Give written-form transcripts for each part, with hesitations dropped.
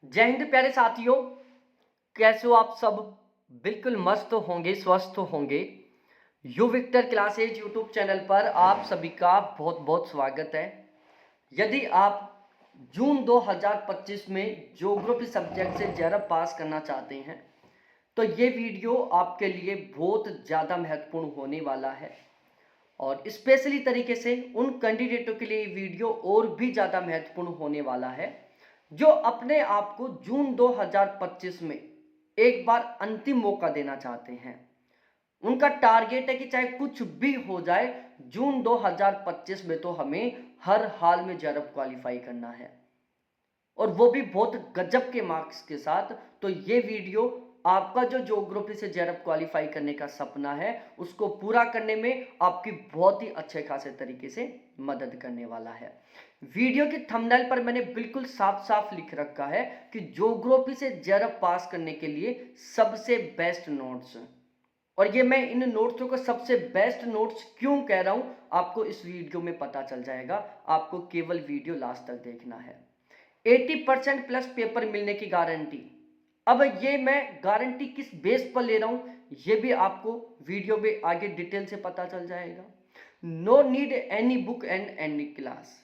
जय हिंद प्यारे साथियों। कैसे हो आप सब? बिल्कुल मस्त होंगे, स्वस्थ होंगे। U Victor classes YouTube channel पर आप सभी का बहुत बहुत स्वागत है। यदि आप जून 2025 में ज्योग्राफी सब्जेक्ट से जेआरएफ पास करना चाहते हैं तो ये वीडियो आपके लिए बहुत ज़्यादा महत्वपूर्ण होने वाला है। और स्पेशली तरीके से उन कैंडिडेटों के लिए वीडियो और भी ज़्यादा महत्वपूर्ण होने वाला है जो अपने आप को जून 2025 में एक बार अंतिम मौका देना चाहते हैं। उनका टारगेट है कि चाहे कुछ भी हो जाए, जून 2025 में तो हमें हर हाल में जेआरएफ क्वालिफाई करना है, और वो भी बहुत गजब के मार्क्स के साथ। तो ये वीडियो आपका जो ज्योग्राफी से जेआरएफ क्वालिफाई करने का सपना है उसको पूरा करने में आपकी बहुत ही अच्छे खासे तरीके से मदद करने वाला है। वीडियो की थंबनेल पर मैंने बिल्कुल साफ साफ लिख रखा है कि ज्योग्राफी से जेआरएफ पास करने के लिए सबसे बेस्ट नोट्स। और ये मैं इन नोट्सों को सबसे बेस्ट नोट्स क्यों कह रहा हूं, आपको इस वीडियो में पता चल जाएगा। आपको केवल वीडियो लास्ट तक देखना है। 80% प्लस पेपर मिलने की गारंटी। अब ये मैं गारंटी किस बेस पर ले रहा हूं ये भी आपको वीडियो में आगे डिटेल से पता चल जाएगा। No need any book and any class.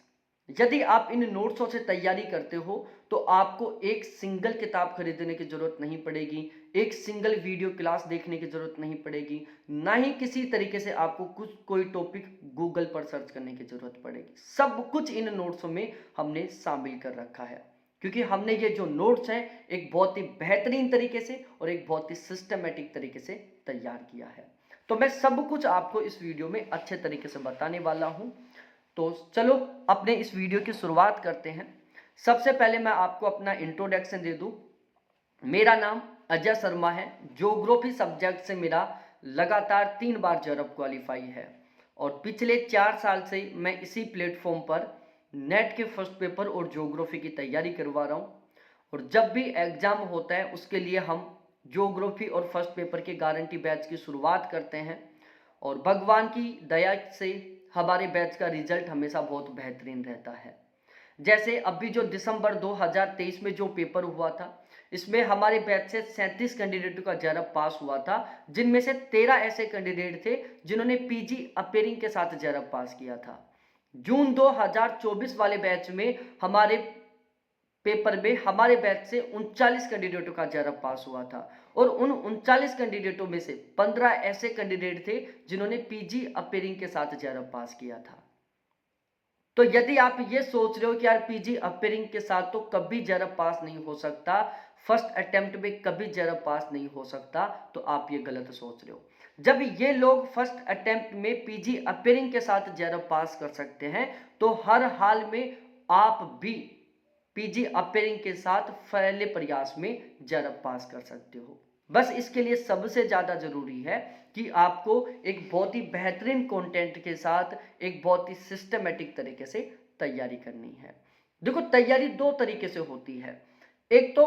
यदि आप इन नोट्सों से तैयारी करते हो तो आपको एक सिंगल किताब खरीदने की जरूरत नहीं पड़ेगी, एक सिंगल वीडियो क्लास देखने की जरूरत नहीं पड़ेगी, ना ही किसी तरीके से आपको कोई टॉपिक गूगल पर सर्च करने की जरूरत पड़ेगी। सब कुछ इन नोट्सों में हमने शामिल कर रखा है, क्योंकि हमने ये जो नोट्स हैं एक बहुत ही बेहतरीन तरीके से और एक बहुत ही सिस्टमेटिक तरीके से तैयार किया है। तो मैं सब कुछ आपको इस वीडियो में अच्छे तरीके से बताने वाला हूं। तो चलो अपने इस वीडियो की शुरुआत करते हैं। सबसे पहले मैं आपको अपना इंट्रोडक्शन दे दूं। मेरा नाम अजय शर्मा है। ज्योग्राफी सब्जेक्ट से मेरा लगातार 3 बार जेआरएफ क्वालिफाई है, और पिछले 4 साल से मैं इसी प्लेटफॉर्म पर नेट के फर्स्ट पेपर और ज्योग्राफी की तैयारी करवा रहा हूँ। और जब भी एग्जाम होता है उसके लिए हम ज्योग्राफी और फर्स्ट पेपर के गारंटी बैच की शुरुआत करते हैं, और भगवान की दया से हमारे बैच का रिजल्ट हमेशा बहुत बेहतरीन रहता है। जैसे अभी जो दिसंबर 2023 में जो पेपर हुआ था, इसमें हमारे बैच से 37 कैंडिडेटों का जेआरएफ पास हुआ था, जिनमें से 13 ऐसे कैंडिडेट थे जिन्होंने पीजी अपेयरिंग के साथ जेआरएफ पास किया था। जून 2024 वाले बैच में हमारे पेपर में हमारे बैच से 39 कैंडिडेटों का जेआरएफ पास हुआ था, और उन 39 कैंडिडेटों में से 15 ऐसे कैंडिडेट थे जिन्होंने पीजी अपेयरिंग के साथ जेआरएफ पास किया था। तो यदि आप ये सोच रहे हो कि यार पीजी अपेयरिंग के साथ तो कभी जेआरएफ पास नहीं हो सकता, फर्स्ट अटेम्प्ट में कभी जेआरएफ पास नहीं हो सकता, तो आप ये गलत सोच रहे हो। जब ये लोग फर्स्ट अटेम्प्ट में पीजी अपेयरिंग के साथ जेआरएफ पास कर सकते हैं तो हर हाल में आप भी पीजी अपेयरिंग के साथ पहले प्रयास में जेआरएफ पास कर सकते हो। बस इसके लिए सबसे ज़्यादा ज़रूरी है कि आपको एक बहुत ही बेहतरीन कंटेंट के साथ एक बहुत ही सिस्टमेटिक तरीके से तैयारी करनी है। देखो, तैयारी दो तरीके से होती है। एक तो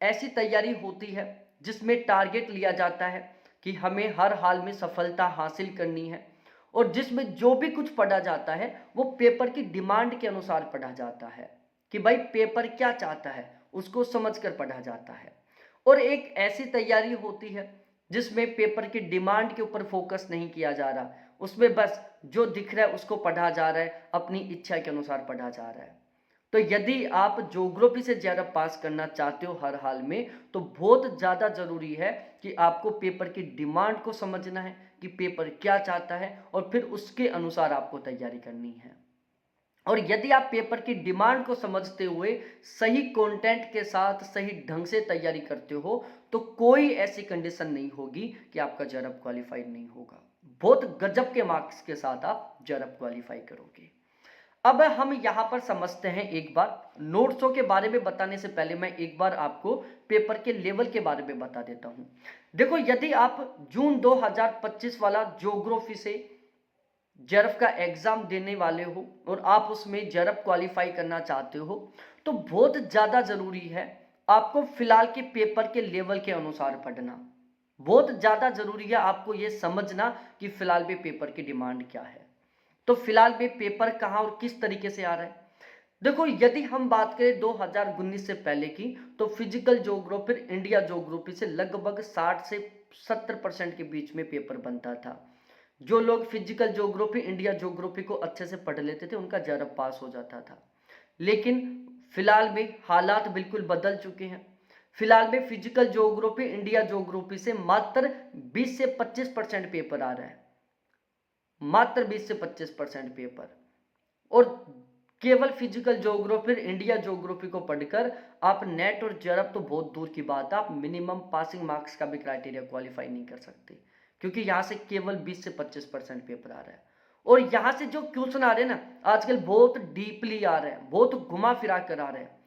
ऐसी तैयारी होती है जिसमें टारगेट लिया जाता है कि हमें हर हाल में सफलता हासिल करनी है, और जिसमें जो भी कुछ पढ़ा जाता है वो पेपर की डिमांड के अनुसार पढ़ा जाता है कि भाई पेपर क्या चाहता है उसको समझकर पढ़ा जाता है। और एक ऐसी तैयारी होती है जिसमें पेपर की डिमांड के ऊपर फोकस नहीं किया जा रहा, उसमें बस जो दिख रहा है उसको पढ़ा जा रहा है, अपनी इच्छा के अनुसार पढ़ा जा रहा है। तो यदि आप ज्योग्राफी से जेआरएफ पास करना चाहते हो हर हाल में, तो बहुत ज़्यादा ज़रूरी है कि आपको पेपर की डिमांड को समझना है कि पेपर क्या चाहता है, और फिर उसके अनुसार आपको तैयारी करनी है। और यदि आप पेपर की डिमांड को समझते हुए सही कंटेंट के साथ सही ढंग से तैयारी करते हो तो कोई ऐसी कंडीशन नहीं होगी कि आपका जेआरएफ क्वालिफाई नहीं होगा। बहुत गजब के मार्क्स के साथ आप जेआरएफ क्वालिफाई करोगे। अब हम यहां पर समझते हैं, एक बार नोट्सों के बारे में बताने से पहले मैं एक बार आपको पेपर के लेवल के बारे में बता देता हूं। देखो, यदि आप जून 2025 वाला ज्योग्राफी से जेआरएफ का एग्जाम देने वाले हो और आप उसमें जेआरएफ क्वालिफाई करना चाहते हो तो बहुत ज़्यादा ज़रूरी है आपको फिलहाल के पेपर के लेवल के अनुसार पढ़ना। बहुत ज़्यादा ज़रूरी है आपको ये समझना कि फिलहाल में पेपर की डिमांड क्या है। तो फिलहाल में पेपर कहाँ और किस तरीके से आ रहा है। देखो, यदि हम बात करें 2019 से पहले की, तो फिजिकल ज्योग्राफी इंडिया ज्योग्राफी से लगभग 60 से 70% के बीच में पेपर बनता था। जो लोग फिजिकल ज्योग्राफी इंडिया ज्योग्राफी को अच्छे से पढ़ लेते थे उनका जरा पास हो जाता था। लेकिन फिलहाल में हालात बिल्कुल बदल चुके हैं। फिलहाल में फिजिकल ज्योग्राफी इंडिया ज्योग्राफी से मात्र 20 से 25% पेपर आ रहा है, मात्र 20 से 25% पेपर। और केवल फिजिकल ज्योग्राफी इंडिया ज्योग्राफी को पढ़कर आप नेट और जेआरएफ तो बहुत दूर की बात है, आप मिनिमम पासिंग मार्क्स का भी क्राइटेरिया क्वालिफाई नहीं कर सकते, क्योंकि यहाँ से केवल 20 से 25% पेपर आ रहा है। और यहाँ से जो क्वेश्चन आ रहे हैं ना आजकल बहुत डीपली आ रहे हैं, बहुत घुमा फिरा कर आ रहे हैं,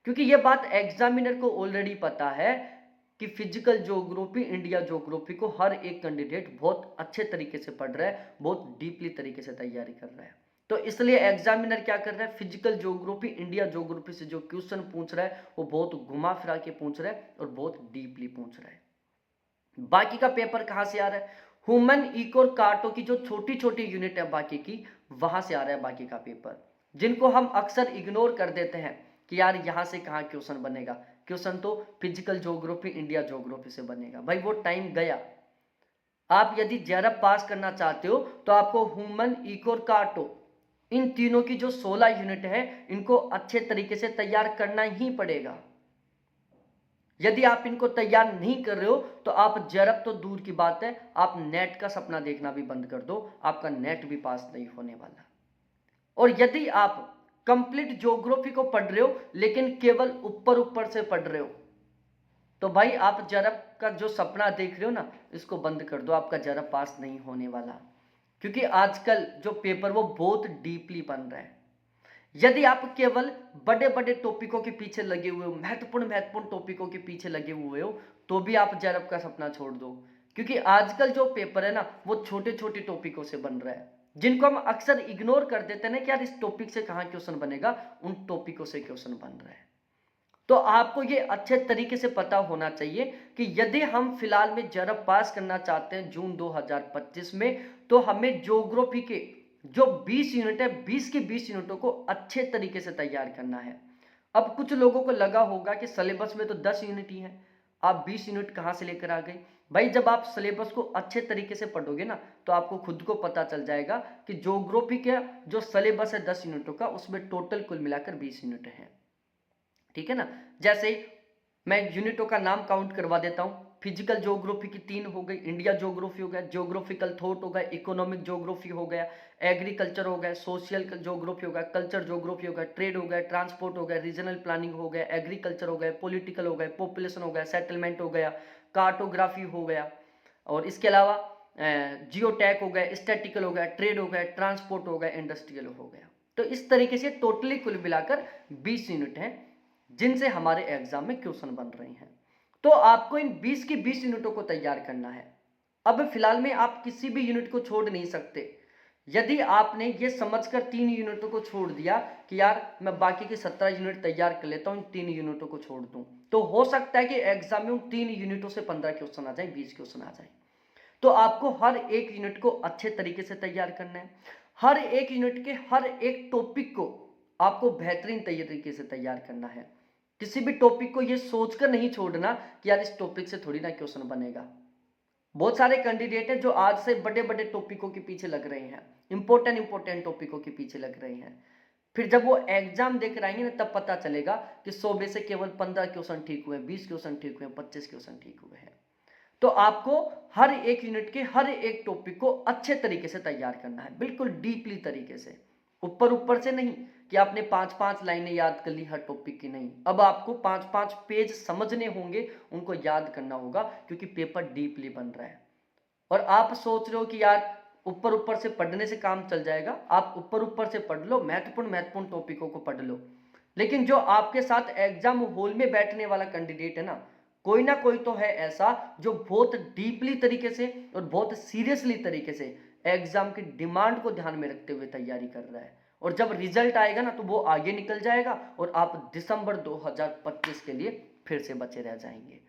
क्योंकि ये बात एग्जामिनर को ऑलरेडी पता है कि फिजिकल ज्योग्राफी इंडिया ज्योग्राफी को हर एक कैंडिडेट बहुत अच्छे तरीके से पढ़ रहा है, बहुत डीपली तरीके से तैयारी कर रहा है। तो इसलिए एग्जामिनर क्या कर रहा है, फिजिकल ज्योग्राफी इंडिया ज्योग्राफी से जो क्वेश्चन पूछ रहा है वो बहुत घुमा फिरा के पूछ रहा है और बहुत डीपली पूछ रहा है। बाकी का पेपर कहां से आ रहा है, ह्यूमन इको और कार्टो की जो छोटी छोटी यूनिट है बाकी की, वहां से आ रहा है बाकी का पेपर, जिनको हम अक्सर इग्नोर कर देते हैं कि यार यहां से कहां क्वेश्चन बनेगा। क्वेश्चन तो फिजिकल ज्योग्राफी इंडिया ज्योग्राफी से बनेगा। भाई वो टाइम गया। आप यदि जेआरएफ पास करना चाहते हो तो आपको ह्यूमन इको और कार्टो इन तीनों की जो 16 यूनिट है इनको अच्छे तरीके से तैयार करना ही पड़ेगा। यदि आप इनको तैयार नहीं कर रहे हो तो आप जेआरएफ तो दूर की बात है, आप नेट का सपना देखना भी बंद कर दो, आपका नेट भी पास नहीं होने वाला। और यदि आप कंप्लीट ज्योग्राफी को पढ़ रहे हो लेकिन केवल ऊपर ऊपर से पढ़ रहे हो तो भाई आप जेआरएफ का जो सपना देख रहे हो ना इसको बंद कर दो, आपका जेआरएफ पास नहीं होने वाला। क्योंकि आजकल जो पेपर वो बहुत डीपली बन रहा है। यदि आप केवल बड़े बड़े टॉपिकों के पीछे लगे हुए हो, महत्वपूर्ण महत्वपूर्ण टॉपिकों के पीछे लगे हुए हो, तो भी आप जेआरएफ का सपना छोड़ दो। क्योंकि आजकल जो पेपर है ना वो छोटे छोटे टॉपिकों से बन रहा है, जिनको हम अक्सर इग्नोर कर देते हैं ना कि यार इस टॉपिक से कहाँ क्वेश्चन बनेगा, उन टॉपिकों से क्वेश्चन बन रहा है। तो आपको ये अच्छे तरीके से पता होना चाहिए कि यदि हम फिलहाल में जेआरएफ पास करना चाहते हैं जून 2025 में, तो हमें ज्योग्राफी के जो 20 यूनिट है 20 की 20 यूनिटों को अच्छे तरीके से तैयार करना है। अब कुछ लोगों को लगा होगा कि सिलेबस में तो 10 यूनिट ही है, आप 20 यूनिट कहां से लेकर आ गए। भाई जब आप सिलेबस को अच्छे तरीके से पढ़ोगे ना तो आपको खुद को पता चल जाएगा कि ज्योग्राफी का जो सिलेबस है 10 यूनिटों का उसमें टोटल कुल मिलाकर 20 यूनिट है। ठीक है ना। जैसे मैं यूनिटों का नाम काउंट करवा देता हूं, फिजिकल ज्योग्राफी की 3 हो गई, इंडिया ज्योग्राफी हो गया, ज्योग्राफिकल थॉट हो गया, इकोनॉमिक ज्योग्राफी हो गया, एग्रीकल्चर हो गया, सोशल ज्योग्राफी हो गया, कल्चर ज्योग्राफी हो गया, ट्रेड हो गया, ट्रांसपोर्ट हो गया, रीजनल प्लानिंग हो गया, एग्रीकल्चर हो गया, पॉलिटिकल हो गया, पॉपुलेशन हो गया, सेटलमेंट हो गया, कार्टोग्राफी हो गया, और इसके अलावा जियोटैक हो गया, स्टैटिकल हो गया, ट्रेड हो गया, ट्रांसपोर्ट हो गया, इंडस्ट्रियल हो गया। तो इस तरीके से टोटली कुल मिलाकर 20 यूनिट हैं जिनसे हमारे एग्जाम में क्वेश्चन बन रहे हैं। तो आपको इन 20 की 20 यूनिटों को तैयार करना है। अब फिलहाल में आप किसी भी यूनिट को छोड़ नहीं सकते। यदि आपने ये समझकर 3 यूनिटों को छोड़ दिया कि यार मैं बाकी की 17 यूनिट तैयार कर लेता हूं, इन 3 यूनिटों को छोड़ दूं, तो हो सकता है कि एग्जाम में उन 3 यूनिटों से 15 क्वेश्चन आ जाए, 20 क्वेश्चन आ जाए। तो आपको हर एक यूनिट को अच्छे तरीके से तैयार करना है। हर एक यूनिट के हर एक टॉपिक को आपको बेहतरीन तरीके से तैयार करना है। किसी भी टॉपिक को ये सोचकर नहीं छोड़ना कि यार इस टॉपिक से थोड़ी ना क्वेश्चन बनेगा। बहुत सारे कैंडिडेट हैं जो आज से बड़े बड़े टॉपिकों के पीछे लग रहे हैं, इंपॉर्टेंट टॉपिकों के पीछे लग रहे हैं। फिर जब वो एग्जाम देकर आएंगे ना तब पता चलेगा कि 100 में से केवल 15 क्वेश्चन ठीक हुए, 20 क्वेश्चन ठीक हुए, 25 क्वेश्चन ठीक हुए हैं। तो आपको हर एक यूनिट के हर एक टॉपिक को अच्छे तरीके से तैयार करना है, बिल्कुल डीपली तरीके से, ऊपर ऊपर से नहीं कि आपने 5-5 लाइनें याद कर ली हर टॉपिक की, नहीं। अब आपको 5-5 पेज समझने होंगे, उनको याद करना होगा, क्योंकि पेपर डीपली बन रहा है। और आप सोच रहे हो कि यार ऊपर ऊपर से पढ़ने से काम चल जाएगा, आप ऊपर ऊपर से पढ़ लो, महत्वपूर्ण टॉपिकों को पढ़ लो, लेकिन जो आपके साथ एग्जाम हॉल में बैठने वाला कैंडिडेट है ना कोई तो है ऐसा जो बहुत डीपली तरीके से और बहुत सीरियसली तरीके से एग्जाम की डिमांड को ध्यान में रखते हुए तैयारी कर रहा है। और जब रिजल्ट आएगा ना तो वो आगे निकल जाएगा और आप दिसंबर 2025 के लिए फिर से बचे रह जाएंगे।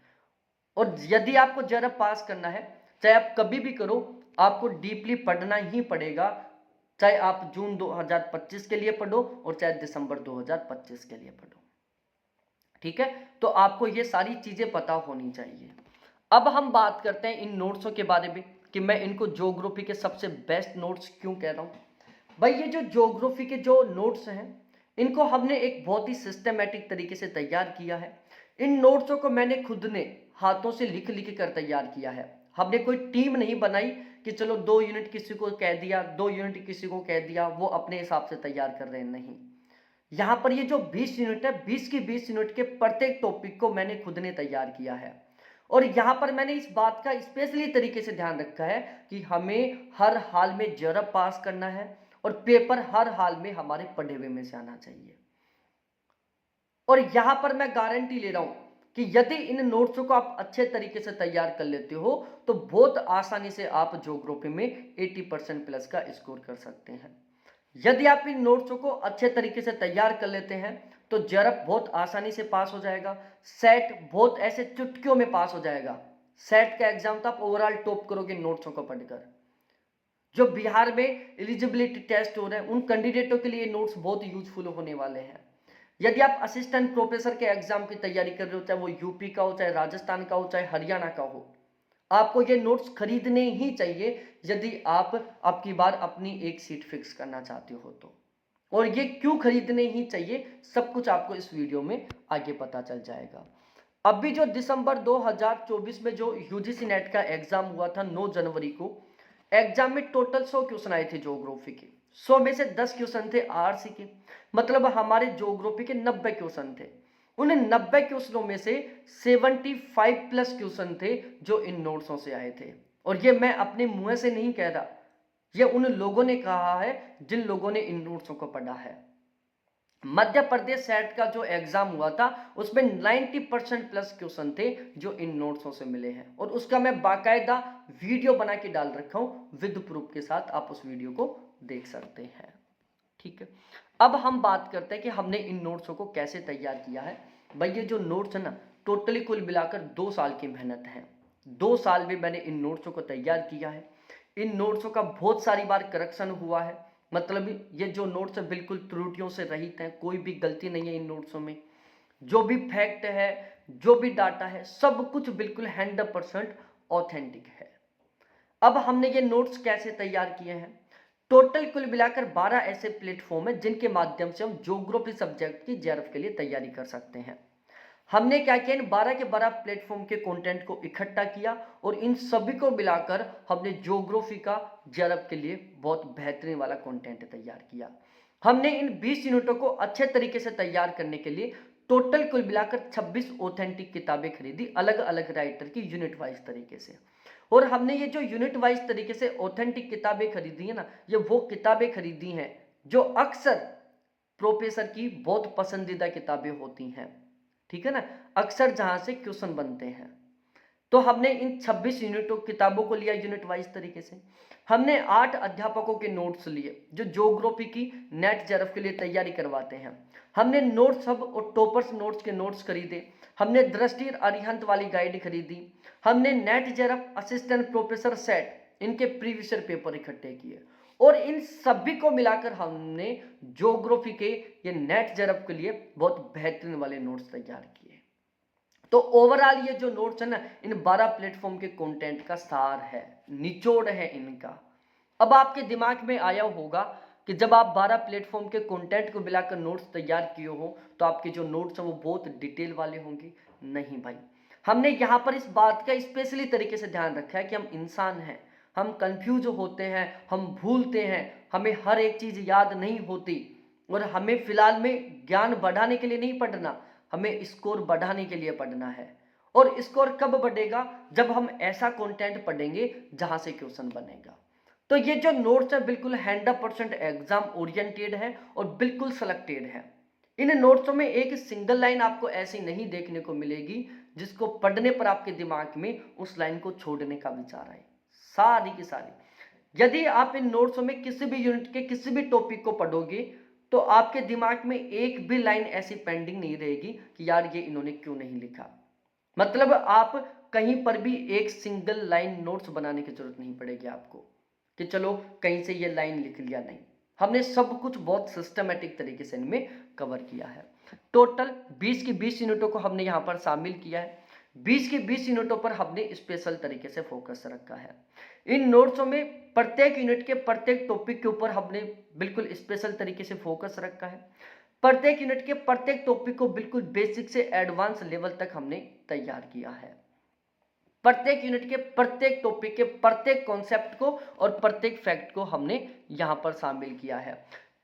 और यदि आपको जेआरएफ पास करना है, चाहे आप कभी भी करो, आपको डीपली पढ़ना ही पड़ेगा, चाहे आप जून 2025 के लिए पढ़ो और चाहे दिसंबर 2025 के लिए पढ़ो। ठीक है, तो आपको ये सारी चीजें पता होनी चाहिए। अब हम बात करते हैं इन नोट्सों के बारे में कि मैं इनको ज्योग्राफी के सबसे बेस्ट नोट्स क्यों कह रहा हूं। भाई ये जो ज्योग्राफी के जो नोट्स हैं इनको हमने एक बहुत ही सिस्टमेटिक तरीके से तैयार किया है। इन नोट्सों को मैंने खुद ने हाथों से लिख लिख कर तैयार किया है। हमने कोई टीम नहीं बनाई कि चलो 2 यूनिट किसी को कह दिया, 2 यूनिट किसी को कह दिया, वो अपने हिसाब से तैयार कर रहे हैं। नहीं, यहाँ पर ये जो 20 यूनिट है, 20 की 20 यूनिट के प्रत्येक टॉपिक को मैंने खुद ने तैयार किया है। और यहाँ पर मैंने इस बात का स्पेशली तरीके से ध्यान रखा है कि हमें हर हाल में जरब पास करना है और पेपर हर हाल में हमारे पढ़े हुए में से आना चाहिए। और यहाँ पर मैं गारंटी ले रहा हूं कि यदि इन नोट्सों को आप अच्छे तरीके से तैयार कर लेते हो तो बहुत आसानी से आप ज्योग्राफी में 80% प्लस का स्कोर कर सकते हैं। यदि आप इन नोट्सों को अच्छे तरीके से तैयार कर लेते हैं तो जेआरएफ बहुत आसानी से पास हो जाएगा। सेट बहुत ऐसे चुटकियों में पास हो जाएगा। सेट का एग्जाम तो आप ओवरऑल टॉप करोगे नोट्सों को पढ़कर। जो बिहार में एलिजिबिलिटी टेस्ट हो रहे हैं उन कैंडिडेटों के लिए नोट्स बहुत यूजफुल होने वाले हैं। यदि आप असिस्टेंट प्रोफेसर के एग्जाम की तैयारी कर रहे हो, चाहे वो यूपी का हो, चाहे राजस्थान का हो, चाहे हरियाणा का हो, आपको ये नोट्स खरीदने ही चाहिए यदि आप अब की बार अपनी एक सीट फिक्स करना चाहते हो तो। और ये क्यों खरीदने ही चाहिए सब कुछ आपको इस वीडियो में आगे पता चल जाएगा। अभी जो दिसंबर 2024 में जो यूजीसी नेट का एग्जाम हुआ था 9 जनवरी को, एग्जाम में टोटल 100 क्वेश्चन आए थे ज्योग्राफी के। 100 में से 10 क्वेश्चन थे आरसी के, मतलब हमारे ज्योग्राफी के 90 क्वेश्चन थे। उन 90 क्वेश्चनों में से 75 प्लस क्वेश्चन थे जो इन नोट्सों से आए थे। और ये मैं अपने मुंह से नहीं कह रहा, ये उन लोगों ने कहा है जिन लोगों ने इन नोट्सों को पढ़ा है। मध्य प्रदेश सेट का जो एग्जाम हुआ था उसमें 90% प्लस क्वेश्चन थे जो इन नोट्सों से मिले हैं और उसका मैं बाकायदा वीडियो बना के डाल रखा हूं विद प्रूफ के साथ, आप उस वीडियो को देख सकते हैं। ठीक है, अब हम बात करते हैं कि हमने इन नोट्सों को कैसे तैयार किया है। भाई ये जो नोट्स है ना, टोटली कुल मिलाकर 2 साल की मेहनत है। 2 साल में मैंने इन नोट्सों को तैयार किया है। इन नोट्सों का बहुत सारी बार करेक्शन हुआ है, मतलब ये जो नोट्स है बिल्कुल त्रुटियों से रहित हैं, कोई भी गलती नहीं है इन नोट्सों में। जो भी फैक्ट है, जो भी डाटा है, सब कुछ बिल्कुल 100% ऑथेंटिक है। अब हमने ये नोट्स कैसे तैयार किए हैं, टोटल कुल मिलाकर 12 ऐसे प्लेटफॉर्म है जिनके माध्यम से हम ज्योग्राफी सब्जेक्ट की जेआरएफ के लिए तैयारी कर सकते हैं। हमने क्या किया, इन 12 के 12 प्लेटफॉर्म के कंटेंट को इकट्ठा किया और इन सभी को मिलाकर हमने ज्योग्राफी का जेआरएफ के लिए बहुत बेहतरीन वाला कंटेंट तैयार किया। हमने इन 20 यूनिटों को अच्छे तरीके से तैयार करने के लिए टोटल कुल मिलाकर 26 ऑथेंटिक किताबें खरीदी, अलग अलग राइटर की यूनिट वाइज तरीके से। और हमने ये जो यूनिट वाइज तरीके से ऑथेंटिक किताबें खरीदी है ना, ये वो किताबें खरीदी हैं जो अक्सर प्रोफेसर की बहुत पसंदीदा किताबें होती हैं। ठीक है ना, अक्सर जहां से क्वेश्चन बनते हैं। तो हमने इन 26 यूनिटों किताबों को लिया यूनिट वाइज तरीके से। हमने 8 अध्यापकों के नोट्स लिए जो ज्योग्राफी की नेट जेआरएफ के लिए तैयारी करवाते हैं। हमने नोट्स हब और टॉपर्स नोट्स के नोट्स खरीदे। हमने दृष्टि अरिहंत वाली गाइड खरीदी। हमने net JRF assistant professor set इनके प्रीवियस ईयर पेपर इकट्ठे किए और इन सभी को मिलाकर हमने ज्योग्राफी के ये नेट जेआरएफ के लिए बहुत बेहतरीन वाले नोट्स तैयार किए। तो ओवरऑल ये जो नोट्स है ना, इन 12 प्लेटफॉर्म के कंटेंट का सार है, निचोड़ है इनका। अब आपके दिमाग में आया होगा कि जब आप 12 प्लेटफॉर्म के कंटेंट को मिलाकर नोट्स तैयार किए हो तो आपके जो नोट्स हैं वो बहुत डिटेल वाले होंगे। नहीं भाई, हमने यहाँ पर इस बात का स्पेशली तरीके से ध्यान रखा है कि हम इंसान हैं, हम कंफ्यूज होते हैं, हम भूलते हैं, हमें हर एक चीज याद नहीं होती और हमें फिलहाल में ज्ञान बढ़ाने के लिए नहीं पढ़ना, हमें स्कोर बढ़ाने के लिए पढ़ना है। और स्कोर कब बढ़ेगा, जब हम ऐसा कंटेंट पढ़ेंगे जहां से क्वेश्चन बनेगा। तो ये जो नोट्स है बिल्कुल 100% एग्जाम ओरिएंटेड है और बिल्कुल सेलेक्टेड है। इन नोट्सों में एक सिंगल लाइन आपको ऐसी नहीं देखने को मिलेगी जिसको पढ़ने पर आपके दिमाग में उस लाइन को छोड़ने का विचार आए, सारी की सारी। यदि आप इन नोट्सों में किसी भी यूनिट के किसी भी टॉपिक को पढ़ोगे तो आपके दिमाग में एक भी लाइन ऐसी पेंडिंग नहीं रहेगी कि यार ये इन्होंने क्यों नहीं लिखा। मतलब आप कहीं पर भी एक सिंगल लाइन नोट्स बनाने की जरूरत नहीं पड़ेगी आपको कि चलो कहीं से ये लाइन लिख लिया, नहीं। हमने सब कुछ बहुत सिस्टमेटिक तरीके से इनमें कवर किया है। टोटल 20 की 20 यूनिटों को हमने यहाँ पर शामिल किया है। 20 की 20 यूनिटों पर हमने स्पेशल तरीके से फोकस रखा है। इन नोट्सों में प्रत्येक यूनिट के प्रत्येक टॉपिक के ऊपर हमने बिल्कुल स्पेशल तरीके से फोकस रखा है। प्रत्येक यूनिट के प्रत्येक टॉपिक को बिल्कुल बेसिक से एडवांस लेवल तक हमने तैयार किया है। प्रत्येक यूनिट के प्रत्येक टॉपिक के प्रत्येक कॉन्सेप्ट को और प्रत्येक फैक्ट को हमने यहां पर शामिल किया है।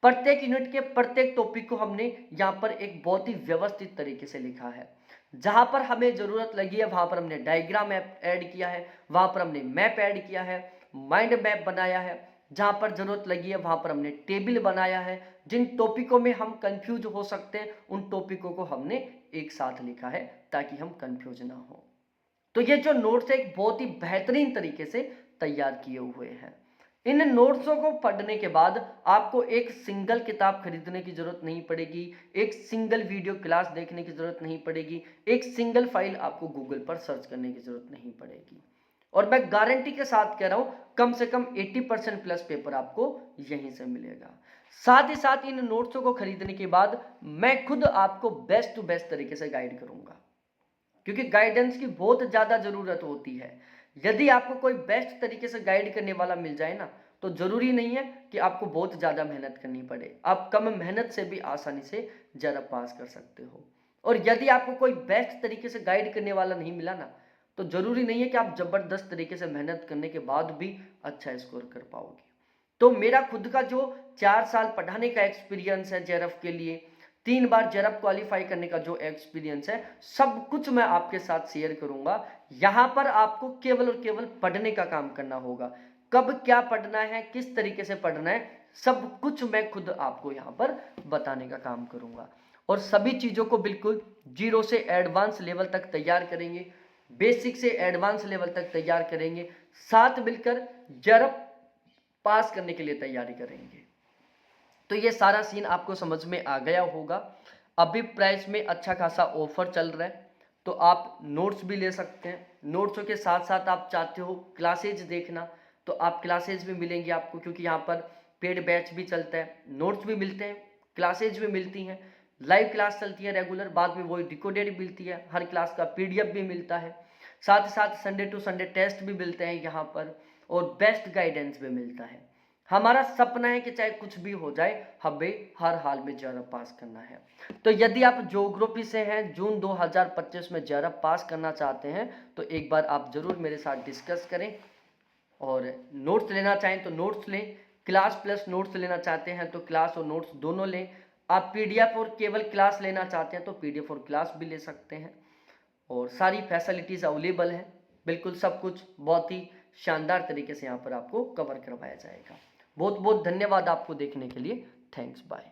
प्रत्येक यूनिट के प्रत्येक टॉपिक को हमने यहां पर एक बहुत ही व्यवस्थित तरीके से लिखा है। जहां पर हमें जरूरत लगी है वहां पर हमने डायग्राम ऐड किया है, वहां पर हमने मैप ऐड किया है, माइंड मैप बनाया है। जहां पर जरूरत लगी है वहां पर हमने टेबल बनाया है। जिन टॉपिकों में हम कंफ्यूज हो सकते हैं उन टॉपिकों को हमने एक साथ लिखा है ताकि हम कंफ्यूज ना हो। तो ये जो नोट्स है एक बहुत ही बेहतरीन तरीके से तैयार किए हुए हैं। इन नोट्सों को पढ़ने के बाद आपको एक सिंगल किताब खरीदने की जरूरत नहीं पड़ेगी, एक सिंगल वीडियो क्लास देखने की जरूरत नहीं पड़ेगी, एक सिंगल फाइल आपको गूगल पर सर्च करने की जरूरत नहीं पड़ेगी। और मैं गारंटी के साथ कह रहा हूं कम से कम 80% प्लस पेपर आपको यहीं से मिलेगा। साथ ही साथ इन नोट्सों को खरीदने के बाद मैं खुद आपको बेस्ट टू बेस्ट तरीके से गाइड करूंगा, क्योंकि गाइडेंस की बहुत ज़्यादा ज़रूरत होती है। यदि आपको कोई बेस्ट तरीके से गाइड करने वाला मिल जाए ना, तो ज़रूरी नहीं है कि आपको बहुत ज़्यादा मेहनत करनी पड़े। आप कम मेहनत से भी आसानी से ज़रा पास कर सकते हो। और यदि आपको कोई बेस्ट तरीके से गाइड करने वाला नहीं मिला ना, तो ज़रूरी नहीं है कि आप ज़बरदस्त तरीके से मेहनत करने के बाद भी अच्छा स्कोर कर पाओगे। तो मेरा खुद का जो 4 साल पढ़ाने का एक्सपीरियंस है जेआरएफ के लिए, 3 बार जेआरएफ क्वालिफाई करने का जो एक्सपीरियंस है, सब कुछ मैं आपके साथ शेयर करूंगा। यहाँ पर आपको केवल और केवल पढ़ने का काम करना होगा। कब क्या पढ़ना है, किस तरीके से पढ़ना है, सब कुछ मैं खुद आपको यहाँ पर बताने का काम करूंगा। और सभी चीज़ों को बिल्कुल जीरो से एडवांस लेवल तक तैयार करेंगे, बेसिक से एडवांस लेवल तक तैयार करेंगे, साथ मिलकर जेआरएफ पास करने के लिए तैयारी करेंगे। तो ये सारा सीन आपको समझ में आ गया होगा। अभी प्राइस में अच्छा खासा ऑफर चल रहा है, तो आप नोट्स भी ले सकते हैं। नोट्सों के साथ साथ आप चाहते हो क्लासेज देखना, तो आप क्लासेज भी मिलेंगी आपको, क्योंकि यहाँ पर पेड बैच भी चलता है, नोट्स भी मिलते हैं, क्लासेज भी मिलती हैं, लाइव क्लास चलती है रेगुलर, बाद में वही डिकोडेड मिलती है, हर क्लास का पीडीएफ भी मिलता है, साथ ही साथ संडे टू संडे टेस्ट भी मिलते हैं यहाँ पर, और बेस्ट गाइडेंस भी मिलता है। हमारा सपना है कि चाहे कुछ भी हो जाए, हमें हर हाल में जेआरएफ पास करना है। तो यदि आप ज्योग्राफी से हैं, जून 2025 में जेआरएफ पास करना चाहते हैं, तो एक बार आप जरूर मेरे साथ डिस्कस करें। और नोट्स लेना चाहें तो नोट्स लें, क्लास प्लस नोट्स लेना चाहते हैं तो क्लास और नोट्स दोनों लें। आप पीडीएफ और केवल क्लास लेना चाहते हैं तो पीडीएफ और क्लास भी ले सकते हैं। और सारी फैसिलिटीज़ अवेलेबल है, बिल्कुल सब कुछ बहुत ही शानदार तरीके से यहाँ पर आपको कवर करवाया जाएगा। बहुत बहुत धन्यवाद आपको देखने के लिए। Thanks, bye.